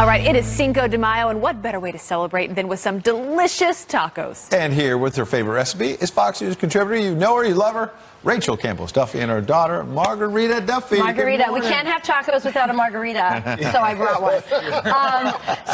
All right, it is Cinco de Mayo, and what better way to celebrate than with some delicious tacos? And here with her favorite recipe is Fox News contributor. You know her, you love her, Rachel Campbell Duffy, and her daughter, Margarita Duffy. Margarita. We can't have tacos without a margarita, so I brought one.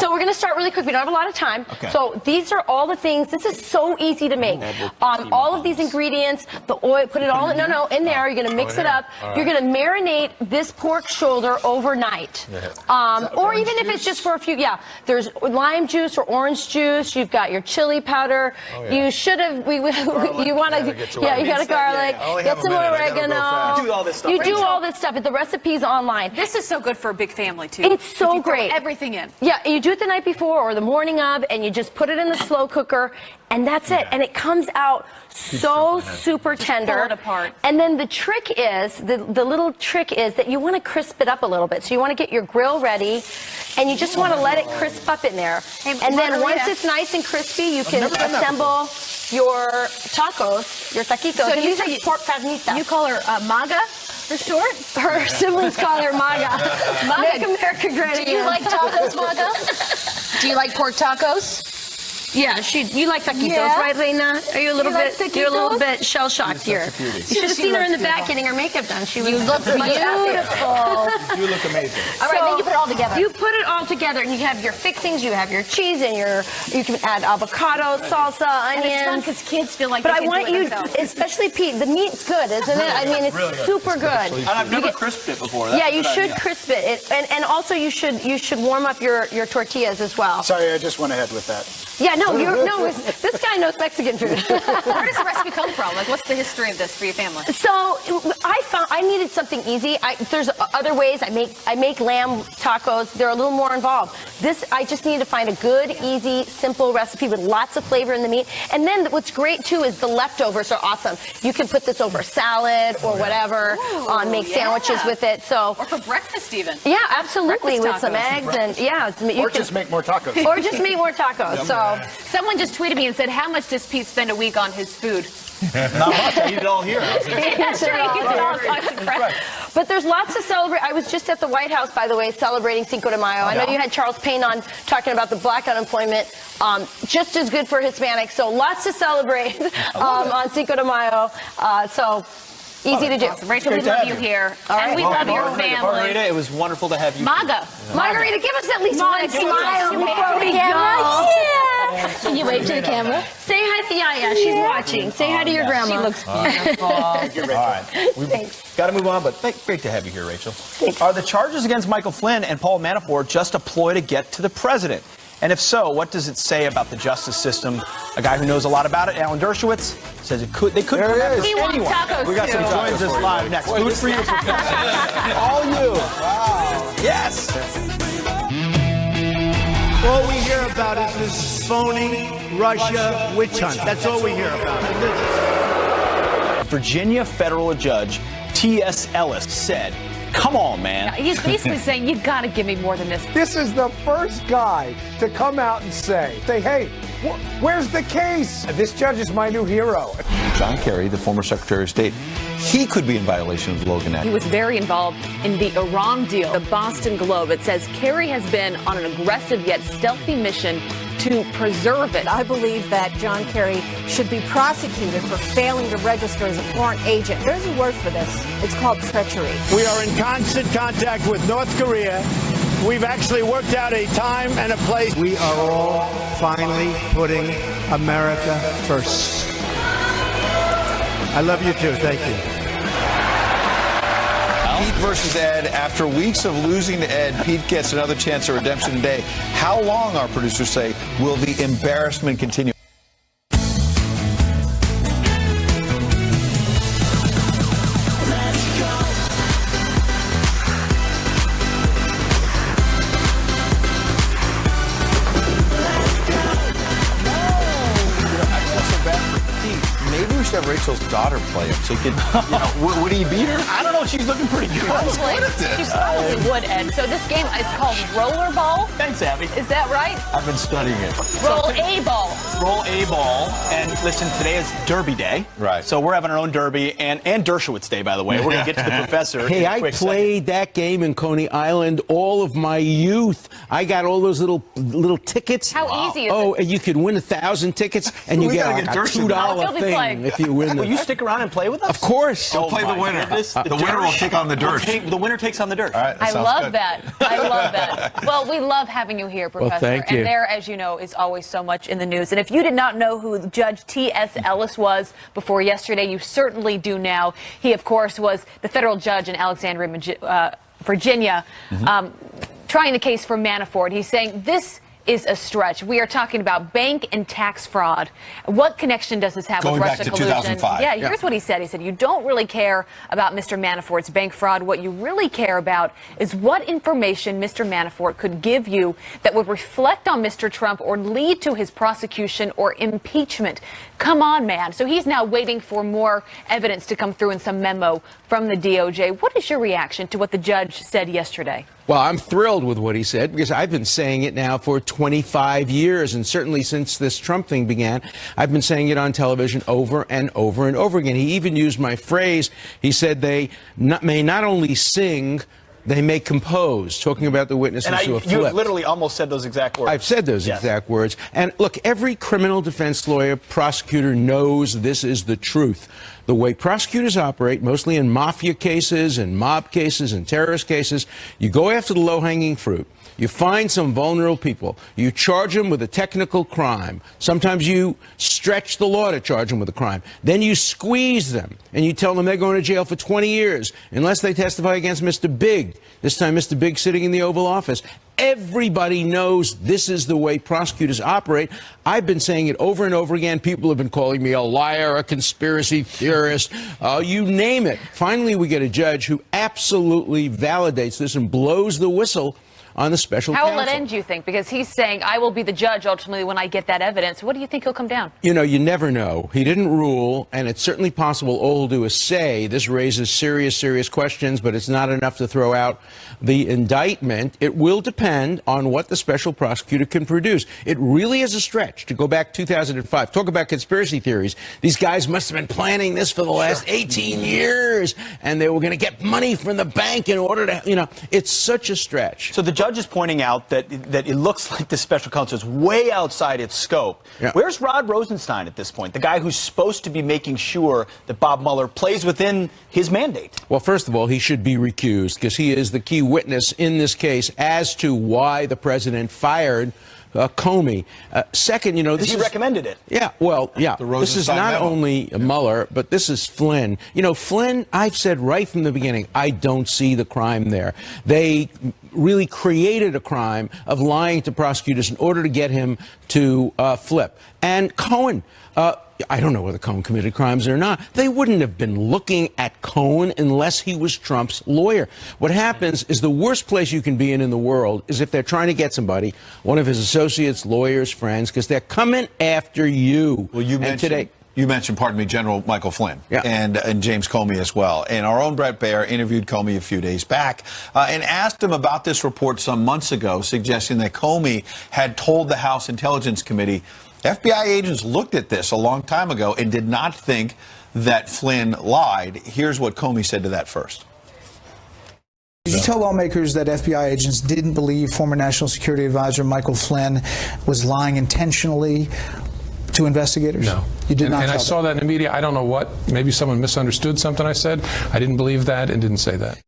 So we're going to start really quick. We don't have a lot of time. Okay. So these are all the things. This is so easy to make. All of these ingredients, the oil, put it all in, in there. You're going to mix it up. Right. You're going to marinate this pork shoulder overnight. Or even if it's just for a few, there's lime juice or orange juice. You've got your chili powder. You should have, you want to, you got a garlic. Get some oregano. You do all this stuff. You do all this stuff. The recipe's online. This is so good for a big family, too. It's so great. Everything in. Yeah, you do it the night before or the morning of, and you just put it in the slow cooker, and that's it. And it comes out so super tender. Pull it apart. And then the trick is, the little trick is that you want to crisp it up a little bit. So you want to get your grill ready, and you just want to let it crisp up in there. And then once it's nice and crispy, you can assemble your tacos, your taquitos. So you say pork carnitas. You call her MAGA for short? Her siblings call her MAGA. Make America Great Again. Do you like tacos, MAGA? Do you like pork tacos? Yeah, you like taquitos, right, Reina? Are you a little bit? You're a little bit shell shocked here. You should have seen her in the back getting her makeup done. She was beautiful. You look amazing. All right, then you put it all together. You put it all together, and you have your fixings. You have your cheese, and you can add avocado, salsa, onions. And it's fun because kids feel like but they I can want do it you, themselves. especially Pete. The meat's good, isn't it? I mean, it's really super good. And I've never crisped it before. Yeah, you should crisp it. And also you should warm up your tortillas as well. Sorry, I just went ahead with that. Yeah, this guy knows Mexican food. Where does the recipe come from? Like, what's the history of this for your family? So I found I needed something easy. There's other ways. I make lamb tacos. They're a little more involved. I just needed to find a good, easy, simple recipe with lots of flavor in the meat. And then what's great too is the leftovers are awesome. You can put this over salad or whatever. Make sandwiches with it. So or for breakfast even. Yeah, absolutely, Breakfast with some eggs and Or just make more tacos. Or just make more tacos. So. Someone just tweeted me and said, how much does Pete spend a week on his food? Not much. I eat it all here. But there's lots to celebrate. I was just at the White House, by the way, celebrating Cinco de Mayo. I know you had Charles Payne on talking about the black unemployment, just as good for Hispanics. So lots to celebrate on Cinco de Mayo. Easy to do. Awesome. Rachel, we love you here. And we love your family. Margarita, it was wonderful to have you. MAGA. Margarita, give us at least one smile before we go. Yeah. Can you wave to the camera? Say hi to Yaya. She's watching. Say hi to your grandma. She looks beautiful. All right. We've got to move on, but great to have you here, Rachel. Are the charges against Michael Flynn and Paul Manafort just a ploy to get to the president? And if so, what does it say about the justice system? A guy who knows a lot about it, Alan Dershowitz, says they could He wants tacos, We got some joins us live next. Food for you. All you. Wow. Yes. All we hear about is this phony Russia witch hunt. That's all we hear about. Virginia federal judge T.S. Ellis said, come on, man. He's basically saying, you've got to give me more than this. This is the first guy to come out and say, hey, where's the case? This judge is my new hero. John Kerry, the former Secretary of State, he could be in violation of the Logan Act. He was very involved in the Iran deal. The Boston Globe, it says Kerry has been on an aggressive yet stealthy mission to preserve it. I believe that John Kerry should be prosecuted for failing to register as a foreign agent. There's a word for this. It's called treachery. We are in constant contact with North Korea. We've actually worked out a time and a place. We are all finally putting America first. I love you too. Thank you. Pete versus Ed. After weeks of losing to Ed, Pete gets another chance at redemption today. How long, our producers say, will the embarrassment continue? have Rachel's daughter play him so he could, would he beat her? I don't know. She's looking pretty good. She probably would, Ed. So this game is called rollerball. Thanks, Abby. Is that right? I've been studying it. Roll a ball. Roll a ball. And listen, today is Derby Day. Right. So we're having our own Derby and Dershowitz Day, by the way. We're going to get to the professor. Hey, in a I quick played that game in Coney Island all of my youth. I got all those little tickets. How easy is Oh, it? and you could win 1,000 tickets, and you We get gotta like get a Dershowitz. He'll $2 be thing playing. if you win. Will you stick around and play with us? Of course. Go play the my winner. goodness. The winner will take on the dirt. The winner takes on the dirt. All right, that I sounds love good. that. I love that. Well, we love having you here, Professor. thank you. And there, as you know, is always so much in the news. And if you did not know who Judge T.S. Ellis was before yesterday, you certainly do now. He, of course, was the federal judge in Alexandria, Virginia, trying the case for Manafort. He's saying this is a stretch. We are talking about bank and tax fraud. What connection does this have Going with back Russia to collusion? 2005. Yeah, here's what he said. He said, you don't really care about Mr. Manafort's bank fraud. What you really care about is what information Mr. Manafort could give you that would reflect on Mr. Trump or lead to his prosecution or impeachment. Come on, man. So he's now waiting for more evidence to come through in some memo from the DOJ. What is your reaction to what the judge said yesterday? Well, I'm thrilled with what he said because I've been saying it now for 25 years, and certainly since this Trump thing began, I've been saying it on television over and over and over again. He even used my phrase. He said they may not only sing, they may compose, talking about the witnesses who have You flipped. literally almost said those exact words. I've said those exact words. And look, every criminal defense lawyer, prosecutor knows this is the truth. The way prosecutors operate, mostly in mafia cases and mob cases and terrorist cases, you go after the low-hanging fruit. You find some vulnerable people. You charge them with a technical crime. Sometimes you stretch the law to charge them with a crime. Then you squeeze them, and you tell them they're going to jail for 20 years unless they testify against Mr. Big. This time, Mr. Big sitting in the Oval Office. Everybody knows this is the way prosecutors operate. I've been saying it over and over again. People have been calling me a liar, a conspiracy theorist, you name it. Finally, we get a judge who absolutely validates this and blows the whistle on the special counsel. How will it end, you think? Because he's saying, I will be the judge ultimately when I get that evidence. What do you think he'll come down? You know, you never know. He didn't rule, and it's certainly possible all he'll do is say this raises serious questions, but it's not enough to throw out the indictment. It will depend on what the special prosecutor can produce. It really is a stretch to go back 2005. Talk about conspiracy theories. These guys must have been planning this for the last 18 years, and they were going to get money from the bank in order to, you know, it's such a stretch. So the judge is pointing out that it looks like the special counsel is way outside its scope. Yeah. Where's Rod Rosenstein at this point, the guy who's supposed to be making sure that Bob Mueller plays within his mandate? Well, first of all, he should be recused because he is the key witness in this case as to why the president fired Comey. Second, you know, this he recommended it. Yeah, well, yeah. The This is Rosenstein not memo. only Mueller, but this is Flynn. You know, Flynn, I've said right from the beginning, I don't see the crime there. They really created a crime of lying to prosecutors in order to get him to flip. And Cohen, I don't know whether Cohen committed crimes or not. They wouldn't have been looking at Cohen unless he was Trump's lawyer. What happens is the worst place you can be in the world is if they're trying to get somebody, one of his associates, lawyers, friends, because they're coming after you. Well, you mentioned, pardon me, General Michael Flynn and James Comey as well. And our own Brett Baer interviewed Comey a few days back and asked him about this report some months ago, suggesting that Comey had told the House Intelligence Committee FBI agents looked at this a long time ago and did not think that Flynn lied. Here's what Comey said to that first. Did you tell lawmakers that FBI agents didn't believe former National Security Advisor Michael Flynn was lying intentionally to investigators? No. You did not And I tell saw that in the media. I don't know what. Maybe someone misunderstood something I said. I didn't believe that and didn't say that.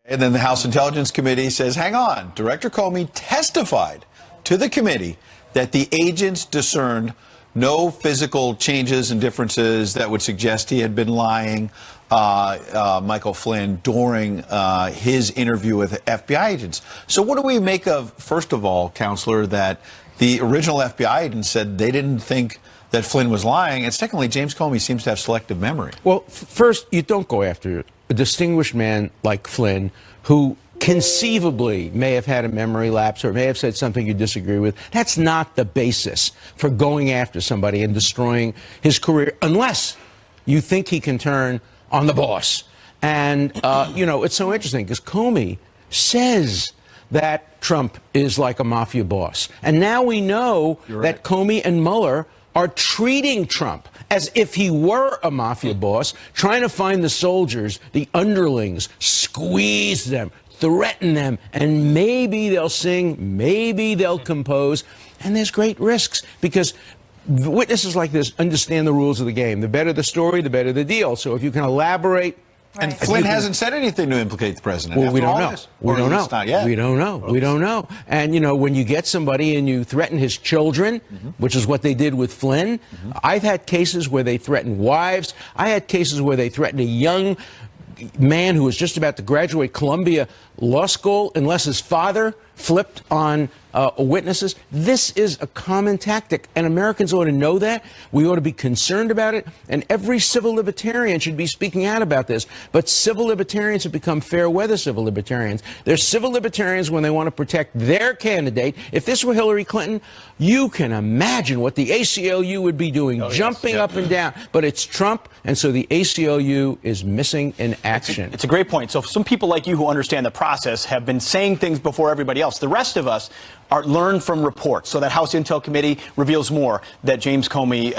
And then the House Intelligence Committee says, hang on, Director Comey testified to the committee that the agents discerned no physical changes and differences that would suggest he had been lying, Michael Flynn, during his interview with FBI agents. So what do we make of, first of all, Counselor, that the original FBI agents said they didn't think that Flynn was lying, and secondly, James Comey seems to have selective memory. Well, first, you don't go after a distinguished man like Flynn, who conceivably may have had a memory lapse or may have said something you disagree with. That's not the basis for going after somebody and destroying his career, unless you think he can turn on the boss. And, it's so interesting because Comey says that Trump is like a mafia boss. And now we know that Comey and Mueller are treating Trump as if he were a mafia boss, trying to find the soldiers, the underlings, squeeze them, threaten them, and maybe they'll sing, maybe they'll compose. And there's great risks because witnesses like this understand the rules of the game. The better the story, the better the deal. So if you can elaborate. And Flynn hasn't said anything to implicate the president. Well, we don't know. We don't know. Not yet. We don't know. We don't know. And, when you get somebody and you threaten his children, which is what they did with Flynn, I've had cases where they threatened wives. I had cases where they threatened a young man who was just about to graduate Columbia Law School unless his father flipped on witnesses. This is a common tactic, and Americans ought to know that. We ought to be concerned about it, and every civil libertarian should be speaking out about this. But civil libertarians have become fair-weather civil libertarians. They're civil libertarians when they want to protect their candidate. If this were Hillary Clinton, you can imagine what the ACLU would be doing, jumping up and down. But it's Trump, and so the ACLU is missing in action. It's a great point. So some people like you who understand the process have been saying things before everybody else. The rest of us learn from reports. So that House Intel Committee reveals more that James Comey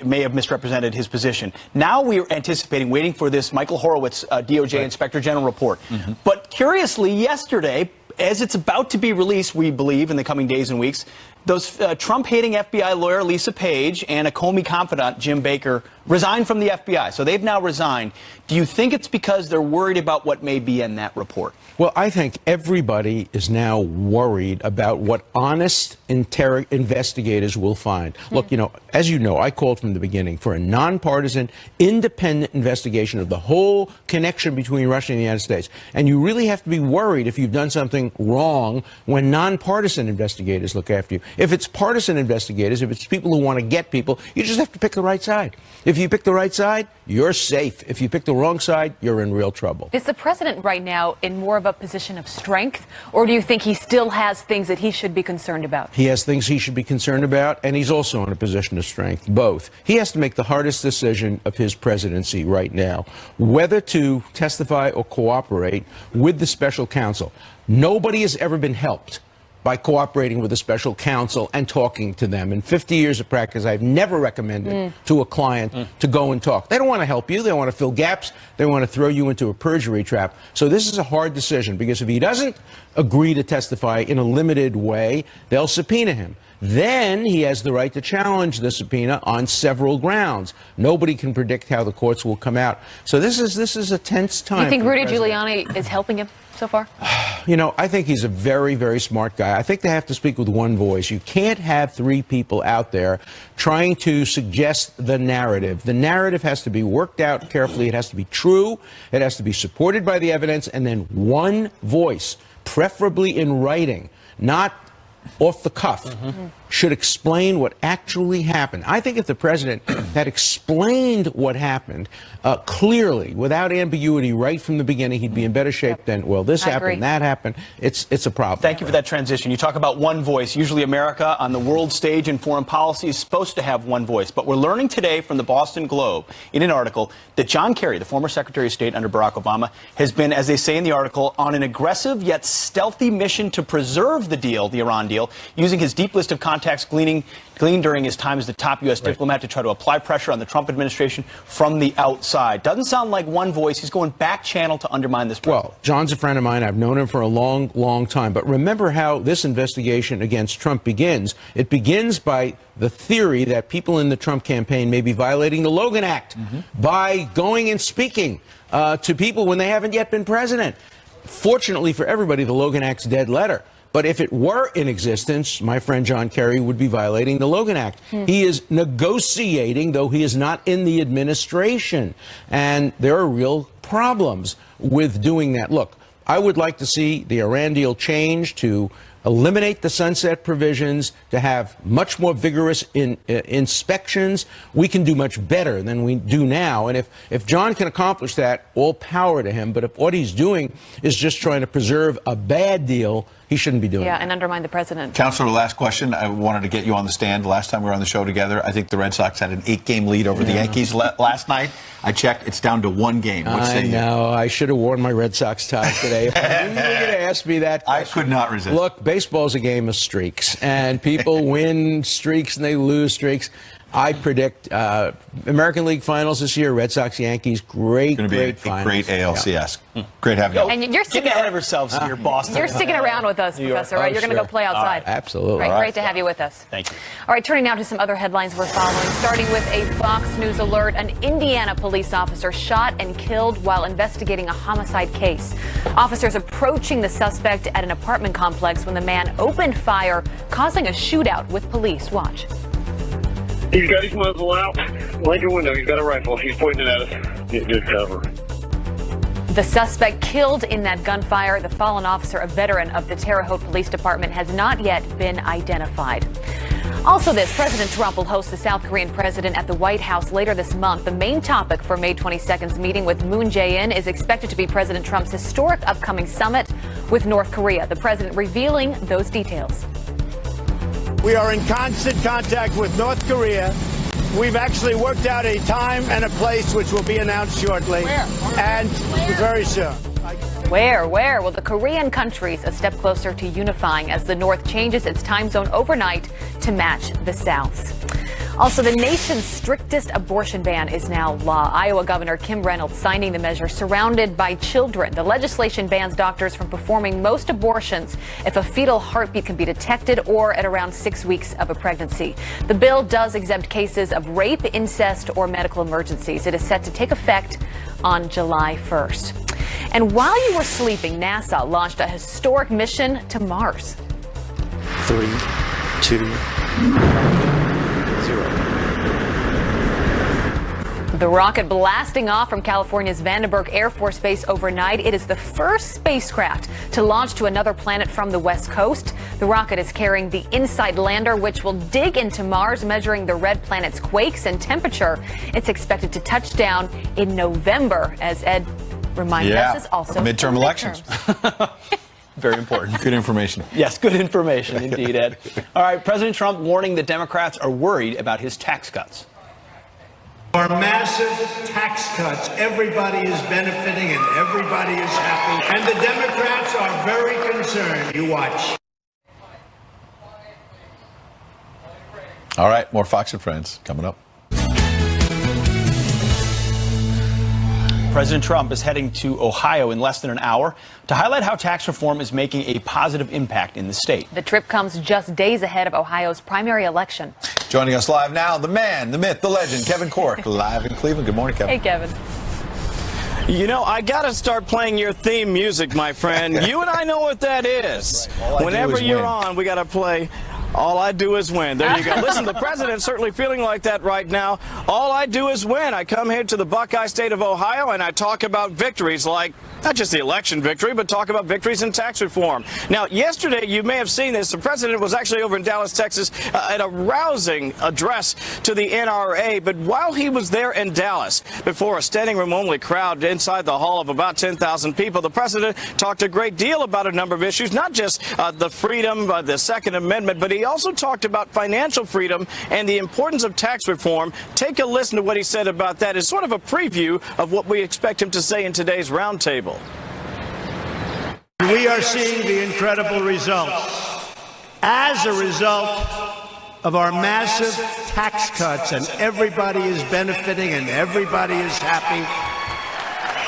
may have misrepresented his position. Now we're anticipating, waiting for this Michael Horowitz DOJ Inspector General report. But curiously, yesterday, as it's about to be released, we believe, in the coming days and weeks, those Trump-hating FBI lawyer Lisa Page and a Comey confidant, Jim Baker, resigned from the FBI. So they've now resigned. Do you think it's because they're worried about what may be in that report? Well, I think everybody is now worried about what honest investigators will find. Look, as you know, I called from the beginning for a nonpartisan, independent investigation of the whole connection between Russia and the United States. And you really have to be worried if you've done something wrong when nonpartisan investigators look after you. If it's partisan investigators, if it's people who want to get people, you just have to pick the right side. If you pick the right side, you're safe. If you pick the wrong side, you're in real trouble. Is the president right now in more of a position of strength, or do you think he still has things that he should be concerned about? He has things he should be concerned about, and he's also in a position of strength, both. He has to make the hardest decision of his presidency right now, whether to testify or cooperate with the special counsel. Nobody has ever been helped by cooperating with a special counsel and talking to them. In 50 years of practice, I've never recommended to a client to go and talk. They don't want to help you. They want to fill gaps. They want to throw you into a perjury trap. So this is a hard decision, because if he doesn't agree to testify in a limited way, they'll subpoena him. Then he has the right to challenge the subpoena on several grounds. Nobody can predict how the courts will come out. So this is a tense time. Do you think Rudy Giuliani is helping him so far? I think he's a very, very smart guy. I think they have to speak with one voice. You can't have three people out there trying to suggest the narrative. The narrative has to be worked out carefully. It has to be true. It has to be supported by the evidence. And then one voice, preferably in writing, not off the cuff, should explain what actually happened. I think if the president had explained what happened clearly, without ambiguity, right from the beginning, he'd be in better shape than, well, this happened, that happened. It's a problem. Thank you for that transition. You talk about one voice. Usually America on the world stage in foreign policy is supposed to have one voice. But we're learning today from the Boston Globe in an article that John Kerry, the former Secretary of State under Barack Obama, has been, as they say in the article, on an aggressive yet stealthy mission to preserve the deal, the Iran deal, using his deep list of contacts gleaned during his time as the top U.S. diplomat to try to apply pressure on the Trump administration from the outside. Doesn't sound like one voice. He's going back channel to undermine this president. Well, John's a friend of mine. I've known him for a long, long time. But remember how this investigation against Trump begins. It begins by the theory that people in the Trump campaign may be violating the Logan Act by going and speaking to people when they haven't yet been president. Fortunately for everybody, the Logan Act's dead letter. But if it were in existence, my friend John Kerry would be violating the Logan Act. He is negotiating, though he is not in the administration. And there are real problems with doing that. Look, I would like to see the Iran deal change to eliminate the sunset provisions, to have much more vigorous inspections. We can do much better than we do now. And if John can accomplish that, all power to him. But if what he's doing is just trying to preserve a bad deal, he shouldn't be doing Yeah, that. and undermine the president. Counselor, last question. I wanted to get you on the stand. Last time we were on the show together, I think the Red Sox had an 8-game lead over the Yankees last night. I checked. It's down to 1 game. What say you? I know. I should have worn my Red Sox tie today. If you were going to ask me that question. I could not resist. Look, baseball's a game of streaks, and people win streaks and they lose streaks. I predict American League Finals this year, Red Sox, Yankees, great Going to be a finals. great ALCS. Great having you. And you're sticking Getting ahead of ourselves here, Boston. You're sticking around with us, Professor, right? You're going to go play outside. Absolutely. Right, great to have you with us. Thank you. All right, turning now to some other headlines we're following, starting with a Fox News alert. An Indiana police officer shot and killed while investigating a homicide case. Officers approaching the suspect at an apartment complex when the man opened fire, causing a shootout with police. Watch. He's got his muzzle out, like a window. He's got a rifle. He's pointing it at us. Get good cover. The suspect killed in that gunfire, the fallen officer, a veteran of the Terre Haute Police Department, has not yet been identified. Also this, President Trump will host the South Korean president at the White House later this month. The main topic for May 22nd's meeting with Moon Jae-in is expected to be President Trump's historic upcoming summit with North Korea. The president revealing those details. We are in constant contact with North Korea. We've actually worked out a time and a place which will be announced shortly. And very soon. Where? Well, the Korean country's a step closer to unifying as the North changes its time zone overnight to match the South's. Also, the nation's strictest abortion ban is now law. Iowa Governor Kim Reynolds signing the measure surrounded by children. The legislation bans doctors from performing most abortions if a fetal heartbeat can be detected or at around 6 weeks of a pregnancy. The bill does exempt cases of rape, incest, or medical emergencies. It is set to take effect on July 1st. And while you were sleeping, NASA launched a historic mission to Mars. 3, 2, 0. The rocket blasting off from California's Vandenberg Air Force Base overnight. It is the first spacecraft to launch to another planet from the West Coast. The rocket is carrying the InSight lander, which will dig into Mars, measuring the red planet's quakes and temperature. It's expected to touch down in November, as Ed reminded us is also midterm elections. Very important. Good information. Yes, good information indeed, Ed. All right, President Trump warning that Democrats are worried about his tax cuts. Our massive tax cuts, everybody is benefiting and everybody is happy. And the Democrats are very concerned. You watch. All right, more Fox and Friends coming up. President Trump is heading to Ohio in less than an hour to highlight how tax reform is making a positive impact in the state. The trip comes just days ahead of Ohio's primary election. Joining us live now, the man, the myth, the legend, Kevin Corke, live in Cleveland. Good morning, Kevin. Hey, Kevin. You know, I got to start playing your theme music, my friend. You and I know what that is. Whenever you're on, we got to play All I Do Is Win. There you go. Listen, the president's certainly feeling like that right now. All I do is win. I come here to the Buckeye State of Ohio and I talk about victories like not just the election victory, but talk about victories in tax reform. Now, yesterday, you may have seen this. The president was actually over in Dallas, Texas, at a rousing address to the NRA. But while he was there in Dallas, before a standing room only crowd inside the hall of about 10,000 people, the president talked a great deal about a number of issues, not just the freedom, the Second Amendment, but he also talked about financial freedom and the importance of tax reform. Take a listen to what he said about that as sort of a preview of what we expect him to say in today's roundtable. We are seeing the incredible results as a result of our massive tax cuts, and everybody is benefiting and everybody is happy.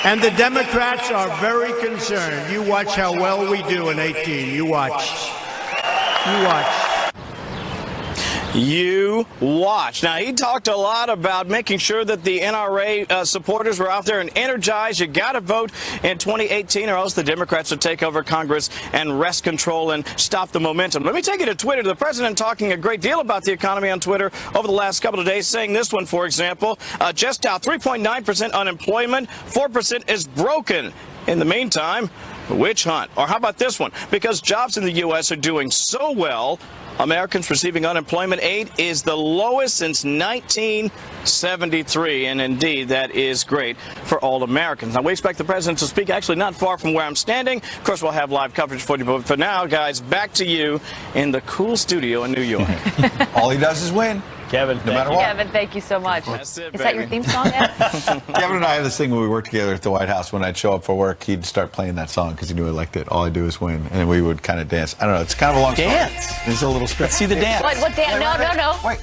And the Democrats are very concerned. You watch how well we do in 18. You watch. You watch. You watch. Now, he talked a lot about making sure that the NRA supporters were out there and energized. You got to vote in 2018 or else the Democrats would take over Congress and wrest control and stop the momentum. Let me take you to Twitter. The president talking a great deal about the economy on Twitter over the last couple of days, saying this one, for example, just out 3.9% unemployment, 4% is broken. In the meantime, witch hunt. Or how about this one? Because jobs in the U.S. are doing so well, Americans receiving unemployment aid is the lowest since 1973, and indeed that is great for all Americans. Now we expect the president to speak actually not far from where I'm standing. Of course, we'll have live coverage for you, but for now, guys, back to you in the cool studio in New York. All he does is win. Kevin, no matter what. Kevin, thank you so much. That's it, Is that your baby. theme song, Ed? Kevin and I have this thing when we worked together at the White House. When I'd show up for work, he'd start playing that song because he knew I liked it. All I do is win. And we would kind of dance. I don't know. It's kind of a long Dance? song. It's a little stretch. Let's see the dance. What dance? No. Wait.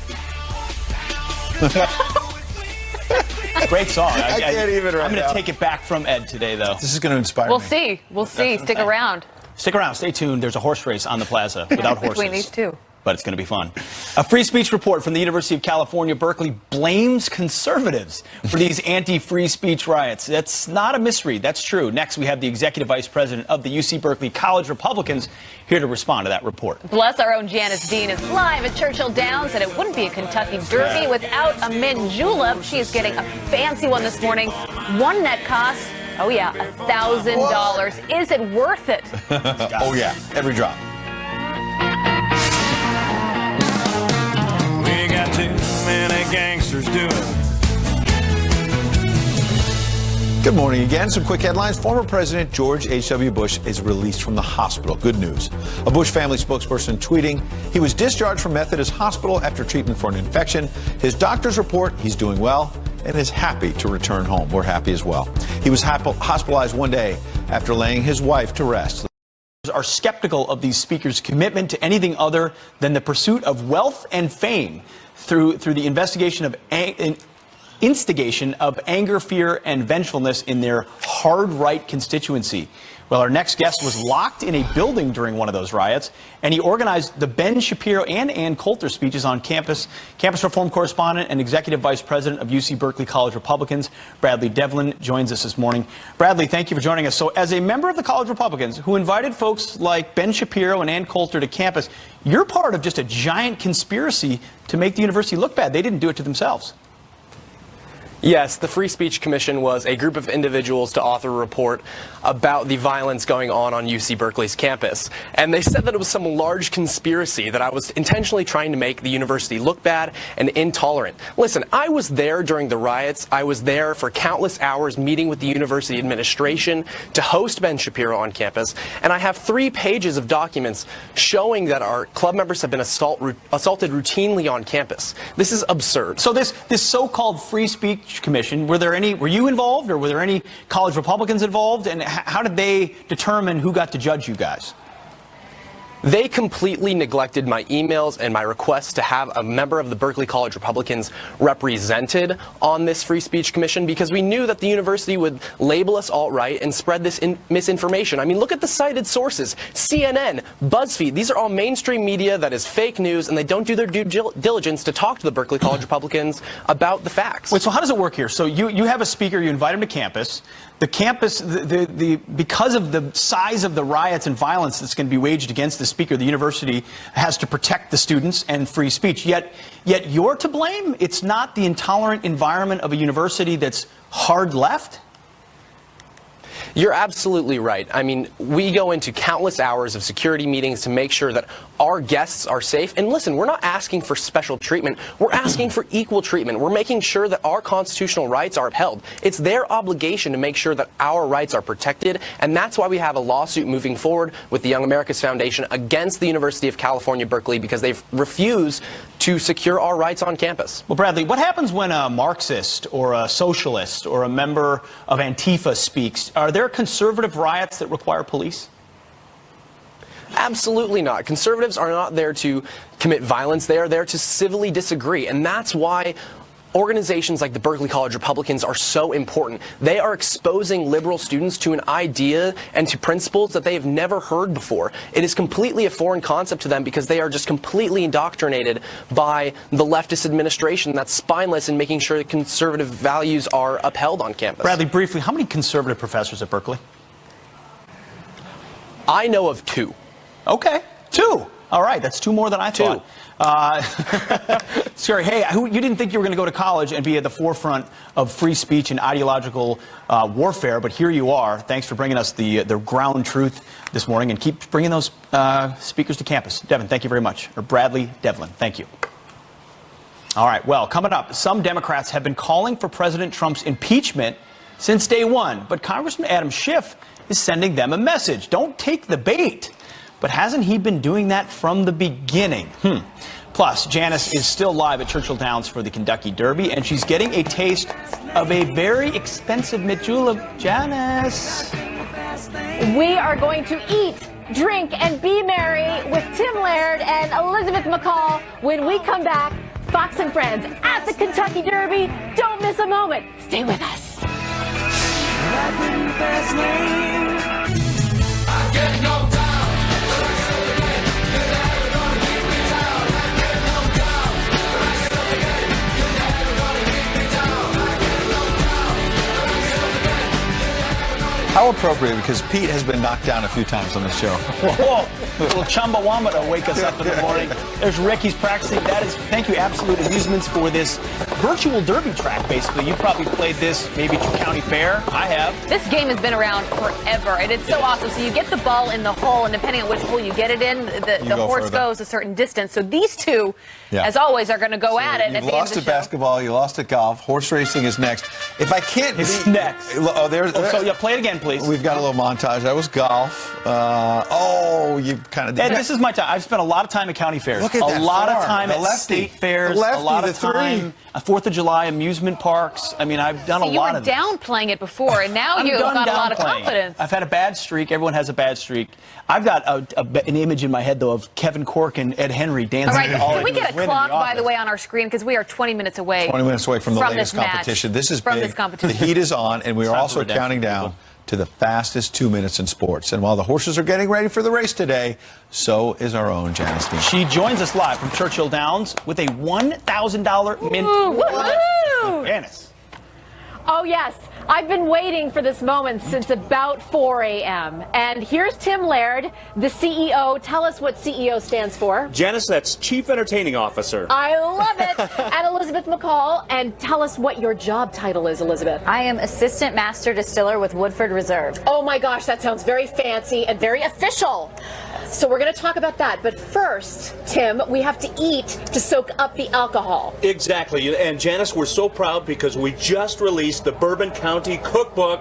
Great song. I can't even right I'm going now. to take it back from Ed today, though. This is going to inspire We'll me. see. We'll see. Stick around. Stick around. Stay tuned. There's a horse race on the plaza without horses. Between these two. But it's going to be fun. A free speech report from the University of California, Berkeley blames conservatives for these anti-free speech riots. That's not a misread. That's true. Next, we have the executive vice president of the UC Berkeley College Republicans here to respond to that report. Plus, our own Janice Dean is live at Churchill Downs, and it wouldn't be a Kentucky Derby without a mint julep. She is getting a fancy one this morning. One net costs, oh yeah, $1,000. Is it worth it? Oh, yeah. Every drop. We got too many gangsters doing it. Good morning again. Some quick headlines. Former President George H.W. Bush is released from the hospital. Good news. A Bush family spokesperson tweeting he was discharged from Methodist Hospital after treatment for an infection. His doctors report he's doing well and is happy to return home. We're happy as well. He was hospitalized one day after laying his wife to rest. Are skeptical of these speakers' commitment to anything other than the pursuit of wealth and fame through the investigation of instigation of anger, fear, and vengefulness in their hard-right constituency. Well, our next guest was locked in a building during one of those riots, and he organized the Ben Shapiro and Ann Coulter speeches on campus. Campus Reform correspondent and executive vice president of UC Berkeley College Republicans, Bradley Devlin, joins us this morning. Bradley, thank you for joining us. So as a member of the College Republicans who invited folks like Ben Shapiro and Ann Coulter to campus, you're part of just a giant conspiracy to make the university look bad. They didn't do it to themselves. Yes, the Free Speech Commission was a group of individuals to author a report about the violence going on UC Berkeley's campus. And they said that it was some large conspiracy, that I was intentionally trying to make the university look bad and intolerant. Listen, I was there during the riots. I was there for countless hours meeting with the university administration to host Ben Shapiro on campus. And I have 3 pages of documents showing that our club members have been assaulted routinely on campus. This is absurd. So this so-called Free Speech Commission, were you involved, or were there any college Republicans involved, and how did they determine who got to judge you guys? They completely neglected my emails and my requests to have a member of the Berkeley College Republicans represented on this Free Speech Commission, because we knew that the university would label us alt-right and spread this misinformation. I mean, look at the cited sources. CNN, BuzzFeed, these are all mainstream media that is fake news, and they don't do their due diligence to talk to the Berkeley College Republicans about the facts. Wait, so how does it work here? So you have a speaker, you invite him to campus. The campus, because of the size of the riots and violence that's going to be waged against the speaker, the university has to protect the students and free speech. Yet you're to blame? It's not the intolerant environment of a university that's hard left? You're absolutely right. I mean, we go into countless hours of security meetings to make sure that our guests are safe. And listen, we're not asking for special treatment. We're asking for equal treatment. We're making sure that our constitutional rights are upheld. It's their obligation to make sure that our rights are protected. And that's why we have a lawsuit moving forward with the Young America's Foundation against the University of California, Berkeley, because they've refused to secure our rights on campus. Well, Bradley, what happens when a Marxist or a socialist or a member of Antifa speaks? Are there conservative riots that require police? Absolutely not. Conservatives are not there to commit violence. They are there to civilly disagree. And that's why organizations like the Berkeley College Republicans are so important. They are exposing liberal students to an idea and to principles that they have never heard before. It is completely a foreign concept to them because they are just completely indoctrinated by the leftist administration that's spineless in making sure that conservative values are upheld on campus. Bradley, briefly, how many conservative professors at Berkeley? I know of 2. Okay, 2. All right, that's 2 more than I thought. Sorry, hey, you didn't think you were going to go to college and be at the forefront of free speech and ideological warfare, but here you are. Thanks for bringing us the ground truth this morning, and keep bringing those speakers to campus. Devin, thank you very much. Or Bradley Devlin, thank you. All right, well, coming up, some Democrats have been calling for President Trump's impeachment since day one, but Congressman Adam Schiff is sending them a message. Don't take the bait. But hasn't he been doing that from the beginning? Plus, Janice is still live at Churchill Downs for the Kentucky Derby, and she's getting a taste of a very expensive mint julep. Janice. We are going to eat, drink, and be merry with Tim Laird and Elizabeth McCall when we come back. Fox and Friends at the Kentucky Derby. Don't miss a moment. Stay with us. How appropriate, because Pete has been knocked down a few times on this show. Whoa, a little Chumbawamba to wake us up in the morning. There's Rick, he's practicing. Thank you, Absolute Amusements, for this virtual derby track, basically. You probably played this maybe at your county fair. I have. This game has been around forever, and it's so awesome. So you get the ball in the hole, and depending on which hole you get it in, the horse goes a certain distance. So these two, as always, are going to go at it. You've lost at basketball, you lost at golf. Horse racing is next. If I can't... It's next. So, yeah, play it again, please. We've got a little montage. That was golf. You kind of did. And this is my time. I've spent a lot of time at county fairs. Look at that a lot farm. of time at state fairs. A lot of time at 4th of July amusement parks. I mean, I've done a lot of this. You were downplaying it before, and now you've got a lot of confidence. I've had a bad streak. Everyone has a bad streak. I've got an image in my head, though, of Kevin Cork and Ed Henry dancing. All right, can we get a clock, by the way, on our screen? Because we are 20 minutes away. 20 minutes away from the latest competition. This is big. The heat is on, and we are also counting down to the fastest 2 minutes in sports. And while the horses are getting ready for the race today, so is our own Janice Dean. She joins us live from Churchill Downs with a $1,000 mint. Woo-hoo! Janice. Oh, yes. I've been waiting for this moment since about 4 a.m. And here's Tim Laird, the CEO. Tell us what CEO stands for. Janice, that's Chief Entertaining Officer. I love it. And Elizabeth McCall. And tell us what your job title is, Elizabeth. I am Assistant Master Distiller with Woodford Reserve. Oh, my gosh, that sounds very fancy and very official. So we're going to talk about that. But first, Tim, we have to eat to soak up the alcohol. Exactly. And Janice, we're so proud because we just released the Bourbon Country Cookbook,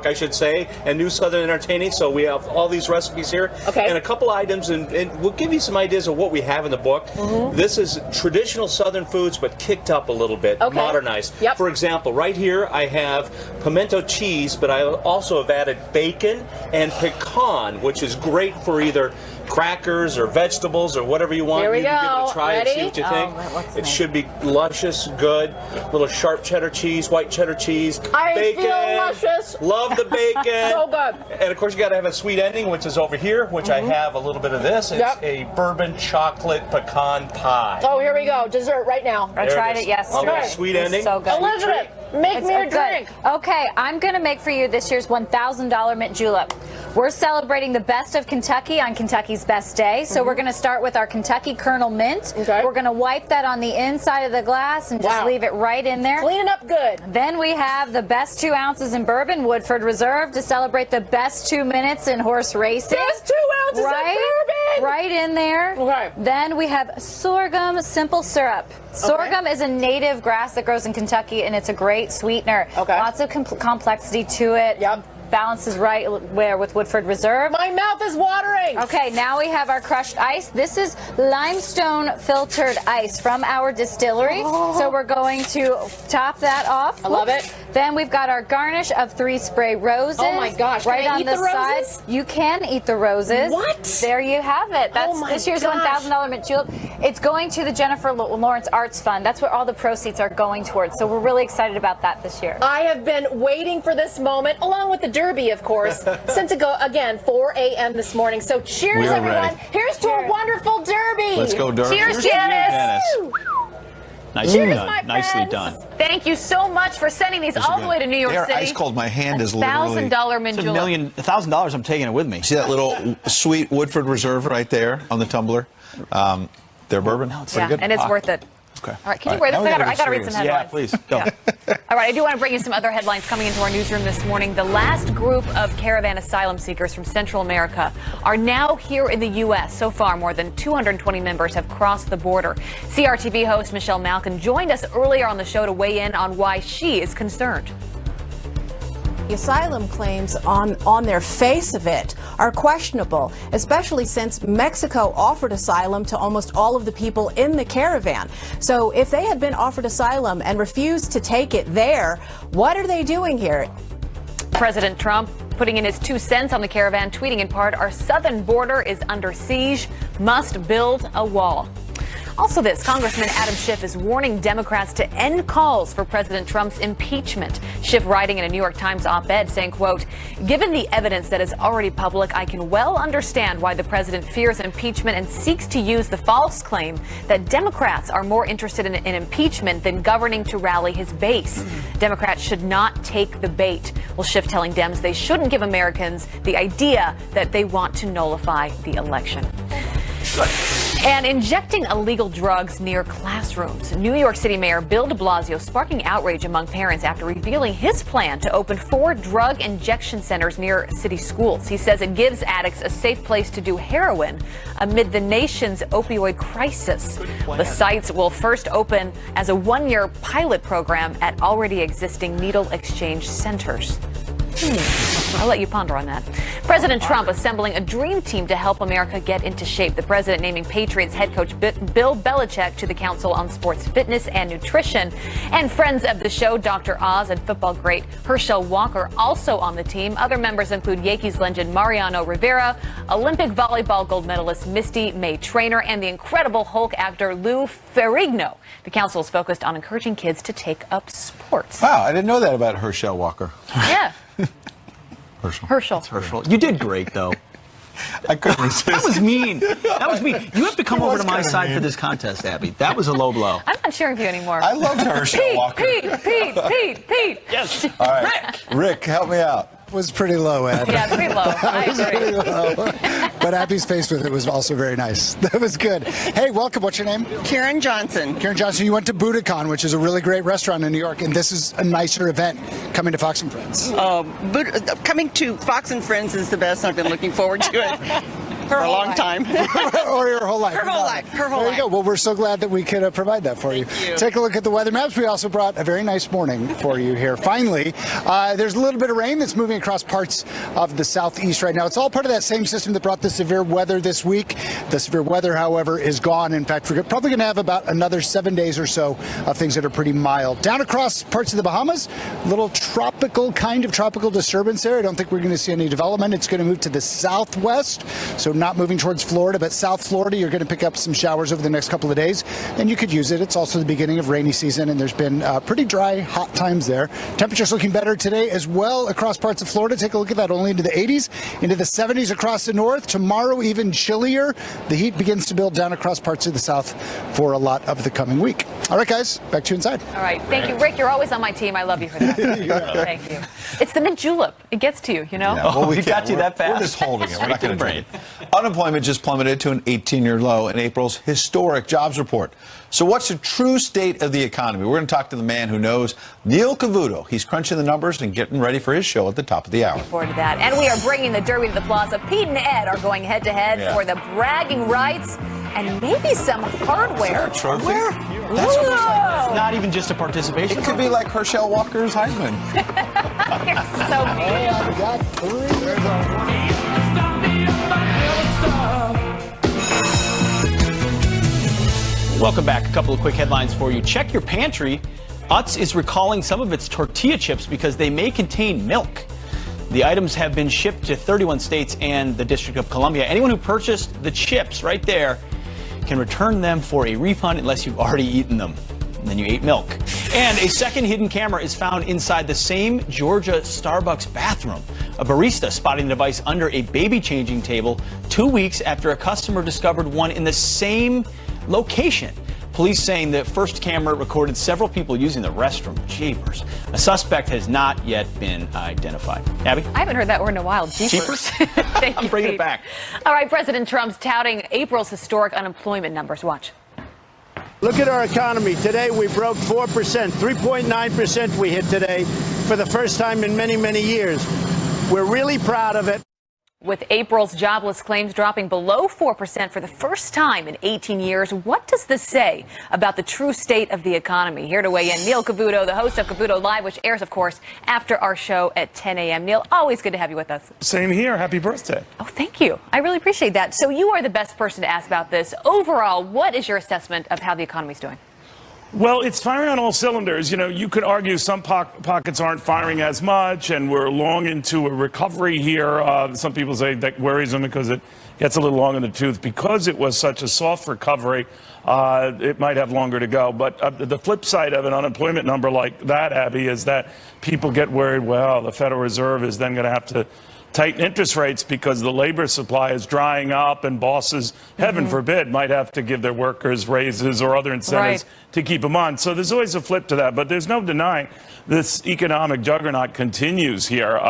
I should say, and New Southern Entertaining. So we have all these recipes here. Okay. And a couple items, and we'll give you some ideas of what we have in the book. This is traditional Southern foods, but kicked up a little bit, modernized. Yep. For example, right here I have pimento cheese, but I also have added bacon and pecan, which is great for either crackers or vegetables or whatever you want. Here we you can give go. it a try and see what you think. that looks It nice. should be luscious, good. Little sharp cheddar cheese, white cheddar cheese, bacon. feel luscious. Love the bacon. So good. And of course, you got to have a sweet ending, which is over here, which I have a little bit of this. It's a bourbon chocolate pecan pie. Oh, here we go. Dessert right now. I tried it yesterday. Okay, sweet ending. So good. Elizabeth, make me a Good. drink. Okay, I'm going to make for you this year's $1,000 mint julep. We're celebrating the best of Kentucky on Kentucky's best day. So we're going to start with our Kentucky Kernel Mint. Okay. We're going to wipe that on the inside of the glass and just leave it right in there. Clean it up good. Then we have the best 2 ounces in bourbon, Woodford Reserve, to celebrate the best 2 minutes in horse racing. Best 2 ounces of bourbon. Right in there. Okay. Then we have sorghum simple syrup. Sorghum is a native grass that grows in Kentucky, and it's a great sweetener. Okay. Lots of complexity to it. Yep. Balances right where with Woodford Reserve. My mouth is watering. Okay, now we have our crushed ice. This is limestone filtered ice from our distillery. So we're going to top that off. I love it. Then we've got our garnish of 3 spray roses. Oh my gosh, Right can I on eat the the roses? side. You can eat the roses. What? There you have it. That's Oh my this year's gosh. $1,000 mint julep. It's going to the Jennifer Lawrence Arts Fund. That's where all the proceeds are going towards. So we're really excited about that this year. I have been waiting for this moment, along with the Derby, of course, since again 4 a.m. this morning. So cheers, We are everyone. ready. Here's to a wonderful Derby. Let's go, Derby. Cheers, Cheers to you, Janice. Janice. Nicely Cheers, done. my Nicely friends. done. Thank you so much for sending these all the way to New York They are City. ice cold. My hand is literally $1,000 mint julep. $1,000. I'm taking it with me. See that little sweet Woodford Reserve right there on the tumbler? Their bourbon. Pretty good. And it's worth it. Okay. All right, can you wear this? I got to read some headlines. Yeah, please. Go. All right, I do want to bring you some other headlines coming into our newsroom this morning. The last group of caravan asylum seekers from Central America are now here in the U.S. So far, more than 220 members have crossed the border. CRTV host Michelle Malkin joined us earlier on the show to weigh in on why she is concerned. The asylum claims on their face of it are questionable, especially since Mexico offered asylum to almost all of the people in the caravan. So if they had been offered asylum and refused to take it there, what are they doing here? President Trump putting in his 2 cents on the caravan, tweeting in part, "Our southern border is under siege, must build a wall." Also this, Congressman Adam Schiff is warning Democrats to end calls for President Trump's impeachment. Schiff writing in a New York Times op-ed saying, quote, "Given the evidence that is already public, I can well understand why the president fears impeachment and seeks to use the false claim that Democrats are more interested in impeachment than governing to rally his base. Democrats should not take the bait." Well, Schiff telling Dems they shouldn't give Americans the idea that they want to nullify the election. And injecting illegal drugs near classrooms. New York City Mayor Bill de Blasio sparking outrage among parents after revealing his plan to open 4 drug injection centers near city schools. He says it gives addicts a safe place to do heroin amid the nation's opioid crisis. The sites will first open as a 1-year pilot program at already existing needle exchange centers. I'll let you ponder on that. President Trump assembling a dream team to help America get into shape. The president naming Patriots head coach Bill Belichick to the Council on Sports Fitness and Nutrition. And friends of the show, Dr. Oz and football great Herschel Walker also on the team. Other members include Yankees legend Mariano Rivera, Olympic volleyball gold medalist Misty May Traynor, and the Incredible Hulk actor Lou Ferrigno. The council is focused on encouraging kids to take up sports. Wow, I didn't know that about Herschel Walker. Yeah. Herschel. Herschel. You did great, though. I couldn't resist. That was mean. That was mean. You have to come over to my side for this contest, Abby. That was a low blow. I'm not cheering for you anymore. I loved Herschel Walker. Pete. Yes. All right. Rick, help me out. Was pretty low, Ed. Yeah, pretty low. I agree. Pretty low. But Abby's face with it was also very nice. That was good. Hey, welcome. What's your name? Karen Johnson. Karen Johnson, you went to Budokan, which is a really great restaurant in New York, and this is a nicer event coming to Fox & Friends. Coming to Fox & Friends is the best. I've been looking forward to it. For a long time. Or your whole life. Her whole life. Her whole There life. you go. Well, we're so glad that we could provide that for you. Thank you. Take a look at the weather maps. We also brought a very nice morning for you here. Finally, there's a little bit of rain that's moving across parts of the southeast right now. It's all part of that same system that brought the severe weather this week. The severe weather, however, is gone. In fact, we're probably going to have about another 7 days or so of things that are pretty mild. Down across parts of the Bahamas, little tropical disturbance there. I don't think we're going to see any development. It's going to move to the southwest, so not moving towards Florida, but South Florida, you're going to pick up some showers over the next couple of days, and you could use it. It's also the beginning of rainy season, and there's been pretty dry, hot times there. Temperatures looking better today as well across parts of Florida. Take a look at that, only into the 80s, into the 70s across the north. Tomorrow, even chillier. The heat begins to build down across parts of the south for a lot of the coming week. All right, guys, back to you inside. All right. Thank you, Rick. You're always on my team. I love you for that. Thank you. It's the mint julep. It gets to you, you know? Yeah, well, we got you that fast. We're just holding it. We're not going to drink it. Unemployment just plummeted to an 18-year low in April's historic jobs report. So what's the true state of the economy? We're going to talk to the man who knows, Neil Cavuto. He's crunching the numbers and getting ready for his show at the top of the hour. Looking forward to that. And we are bringing the Derby to the Plaza. Pete and Ed are going head-to-head for the bragging rights and maybe some hardware. Is that a trophy? That's almost not even just a participation. It could be like Herschel Walker's Heisman. You're so mean. I got 3. Welcome back. A couple of quick headlines for you. Check your pantry. Utz is recalling some of its tortilla chips because they may contain milk. The items have been shipped to 31 states and the District of Columbia. Anyone who purchased the chips right there can return them for a refund unless you've already eaten them. And then you ate milk. And a second hidden camera is found inside the same Georgia Starbucks bathroom. A barista spotting the device under a baby changing table 2 weeks after a customer discovered one in the same location. Police saying the first camera recorded several people using the restroom. Jeepers. A suspect has not yet been identified. Abby? I haven't heard that word in a while. Jeepers. Thank I'm you, bringing Steve. it back. All right, President Trump's touting April's historic unemployment numbers. Watch. Look at our economy. Today we broke 4%, 3.9% we hit today for the first time in many, many years. We're really proud of it. With April's jobless claims dropping below 4% for the first time in 18 years, what does this say about the true state of the economy? Here to weigh in, Neil Cavuto, the host of Cavuto Live, which airs, of course, after our show at 10 a.m. Neil, always good to have you with us. Same here. Happy birthday. Oh, thank you. I really appreciate that. So you are the best person to ask about this. Overall, what is your assessment of how the economy's doing? Well, it's firing on all cylinders. You know, you could argue some pockets aren't firing as much, and we're long into a recovery here. Some people say that worries them because it gets a little long in the tooth. Because it was such a soft recovery, it might have longer to go. But the flip side of an unemployment number like that, Abby, is that people get worried, well, the Federal Reserve is then going to have to tighten interest rates because the labor supply is drying up, and bosses, heaven forbid, might have to give their workers raises or other incentives to keep them on. So there's always a flip to that, but there's no denying this economic juggernaut continues here,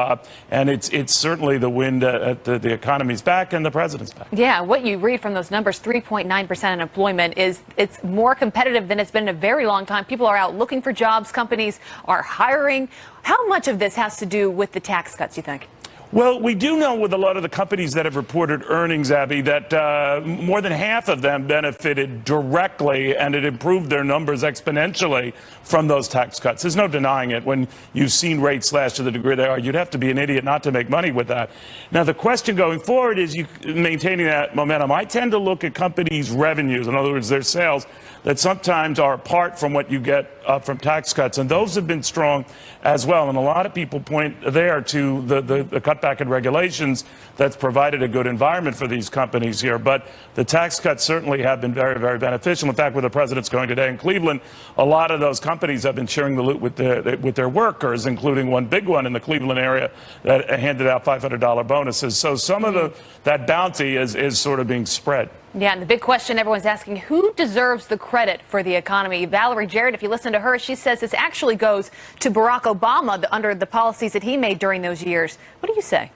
and it's certainly the wind at the economy's back and the president's back. Yeah, what you read from those numbers, 3.9% unemployment, it's more competitive than it's been in a very long time. People are out looking for jobs. Companies are hiring. How much of this has to do with the tax cuts, you think? Well, we do know with a lot of the companies that have reported earnings, Abby, that more than half of them benefited directly, and it improved their numbers exponentially from those tax cuts. There's no denying it. When you've seen rates slash to the degree they are, you'd have to be an idiot not to make money with that. Now, the question going forward is you maintaining that momentum. I tend to look at companies' revenues, in other words, their sales, that sometimes are apart from what you get from tax cuts, and those have been strong as well. And a lot of people point there to the cutback in regulations that's provided a good environment for these companies here. But the tax cuts certainly have been very, very beneficial. In fact, where the president's going today in Cleveland, a lot of those companies have been sharing the loot with their workers, including one big one in the Cleveland area that handed out $500 bonuses. So some of that bounty is sort of being spread. Yeah, and the big question everyone's asking, who deserves the credit for the economy? Valerie Jarrett, if you listen to her, she says this actually goes to Barack Obama under the policies that he made during those years. What do you say?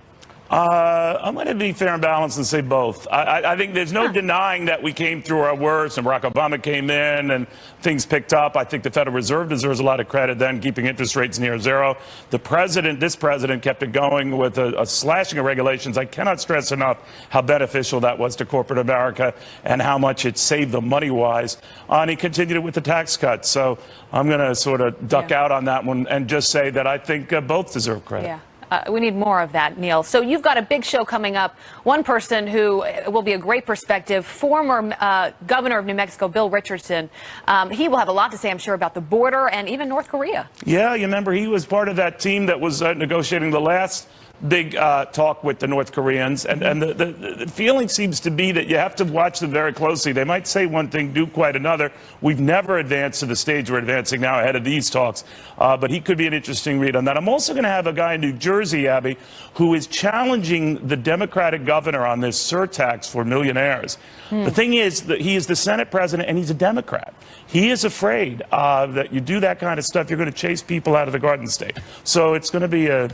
I'm going to be fair and balanced and say both. I think there's no denying that we came through our worst, and Barack Obama came in and things picked up. I think the Federal Reserve deserves a lot of credit then, keeping interest rates near zero. This president kept it going with a slashing of regulations. I cannot stress enough how beneficial that was to corporate America and how much it saved them money-wise. And he continued it with the tax cuts. So I'm going to sort of duck out on that one and just say that I think both deserve credit. Yeah. We need more of that, Neil. So you've got a big show coming up. One person who will be a great perspective, former governor of New Mexico, Bill Richardson. He will have a lot to say, I'm sure, about the border and even North Korea. Yeah, you remember he was part of that team that was negotiating the last big talk with the North Koreans, and the feeling seems to be that you have to watch them very closely. They might say one thing, do quite another. We've never advanced to the stage we're advancing now ahead of these talks, but he could be an interesting read on that. I'm also going to have a guy in New Jersey, Abby, who is challenging the Democratic governor on this surtax for millionaires. The thing is that he is the Senate president and he's a Democrat. He is afraid that you do that kind of stuff, you're going to chase people out of the Garden State. So it's going to be a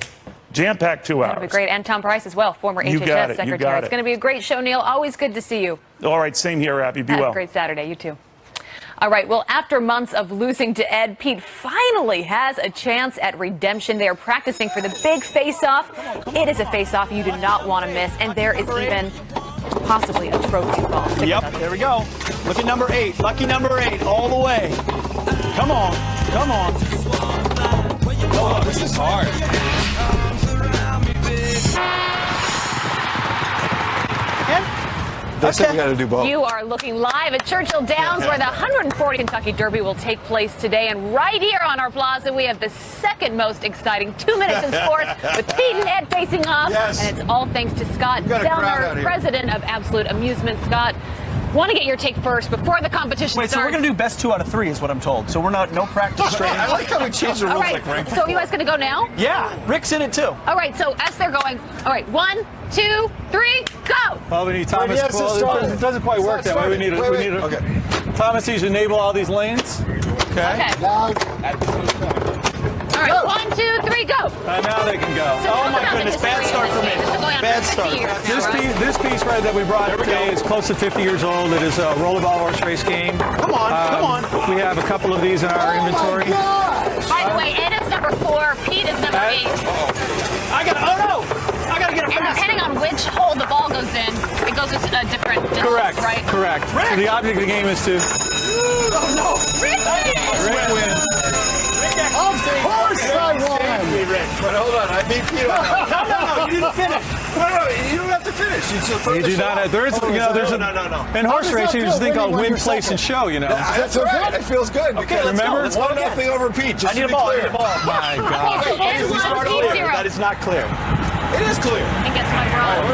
jam-packed 2 hours. That'll be great. And Tom Price as well, former You HHS got it. secretary. You got It's going to be a great show, Neil. Always good to see you. All right, same here, Abby. Be Have well. a great Saturday. You too. All right, well, after months of losing to Ed, Pete finally has a chance at redemption. They are practicing for the big face-off. It is a face-off you do not want to miss, and there is even possibly a trophy ball. Yep, there we go. Look at number 8. Lucky number 8 all the way. Come on. Come on. Oh, this is hard. That's what we got to do both. You are looking live at Churchill Downs, where the 140 Kentucky Derby will take place today. And right here on our plaza, we have the second most exciting 2 minutes in sports with Pete and Ed facing off. Yes. And it's all thanks to Scott got a crowd out Zellner, here. president of Absolute Amusement. Scott, want to get your take first before the competition Wait, starts. so we're going to do best 2 out of 3 is what I'm told. So we're no practice training. I like how we changed the rules All right, like right so are you guys going to go now? Yeah, Rick's in it too. All right, so as they're going, all right, 1, 2, 3, go! Well, we need time. It doesn't quite work that way. We need a. Okay. Thomas, you should enable all these lanes. Okay. All right, 1, 2, 3, go. Now they can go. So Oh my talk about goodness, the bad history start of for this me. game. This is going on Bad for 50 start. years now, This piece right that we brought today is close to 50 years old. It is a rollerball horse race game. Come on, come on. We have a couple of these in our inventory. By the way, Ed is number 4, Pete is number 8. I got to get a And depending on which hole the ball goes in, it goes with a different distance, Correct. right? Correct. So the object of the game is to. Oh, no. Rick wins. Of course I won. But hold on, I beat you. No, you didn't finish. No, you don't have to finish. You do not have. There is, there's a. In horse racing, there's a thing called win, place, and show. That's right. It feels good. Okay, remember? It's 1-0 over Pete. Just I need to a be ball. clear. My God. We start over. That is not clear. It is clear. And gets my bronze.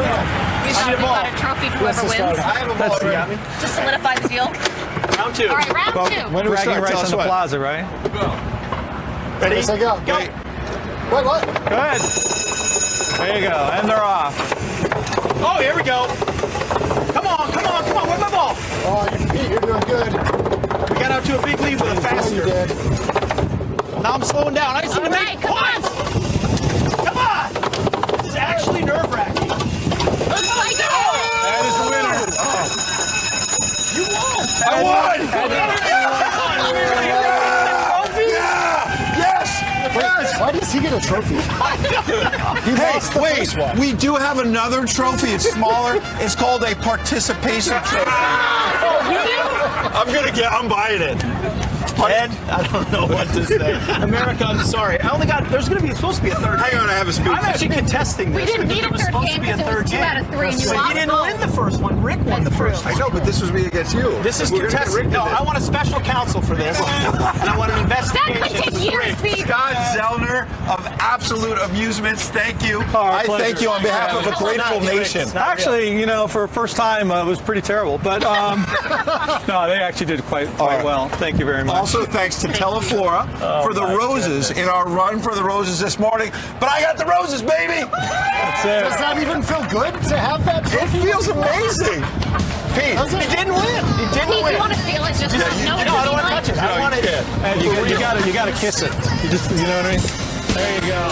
We've I need a ball. got a trophy for whoever wins. I have a ball. To solidify the deal. Round 2. All right, round 2. When do we Bragging start? rights Tell us on the what. plaza, right? Ready? Yes, I go. Go. Wait, what? Go ahead. There you go. And they're off. Oh, here we go. Come on. Where's my ball? Oh, you're doing good. We got out to a big lead with a faster. You did. Now I'm slowing down. I just need to All make right, points. Come on. This is actually nerve-wracking. That is the winner. You won. I won. Why does he get a trophy? Hey, wait. We do have another trophy. It's smaller. It's called a participation trophy. I'm buying it. Ed, I don't know what to say. America, I'm sorry. There's supposed to be a third. Hang on, I have a speech. I'm actually contesting this. We didn't need a because third there was supposed game to be a because it was third 2 game. out of 3 and you But lost you didn't both. win the first one. Rick won the first one. I know, but this was me against you. This is We're gonna get contested. Rick to No, this. I want a special counsel for this. And I want an investigation. That could take years, Pete. Scott Zellner of Absolute Amusements, thank you. Our I pleasure. thank you on behalf of a grateful nation. Actually, for first time, it was pretty terrible. But no, they actually did quite well. Thank you very much. Also, thanks to Teleflora for the roses in our run for the roses this morning. But I got the roses, baby! That's it. Does that even feel good to have that It trophy? feels amazing. Pete, He didn't win. He didn't Pete, win. you want to feel it? Just no, I don't want to touch it. I want it. And you gotta kiss it. You know what I mean? There you go.